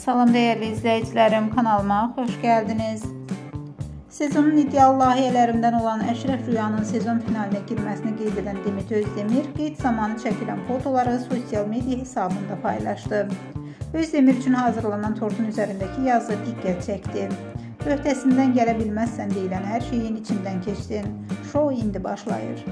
Salam değerli izleyicilerim, kanalıma hoş geldiniz. Sezonun ideal layihələrindən olan Əşrəf Rüyanın sezon finaline girməsini qeyd edən Demet Özdemir qeyd zamanı çəkilən fotoları sosial media hesabında paylaşdı. Özdemir üçün hazırlanan tortun üzərindəki yazı diqqət çəkdi. Öhdəsindən gələ bilməzsən deyilən hər şeyin içindən keçdin. Şou indi başlayır.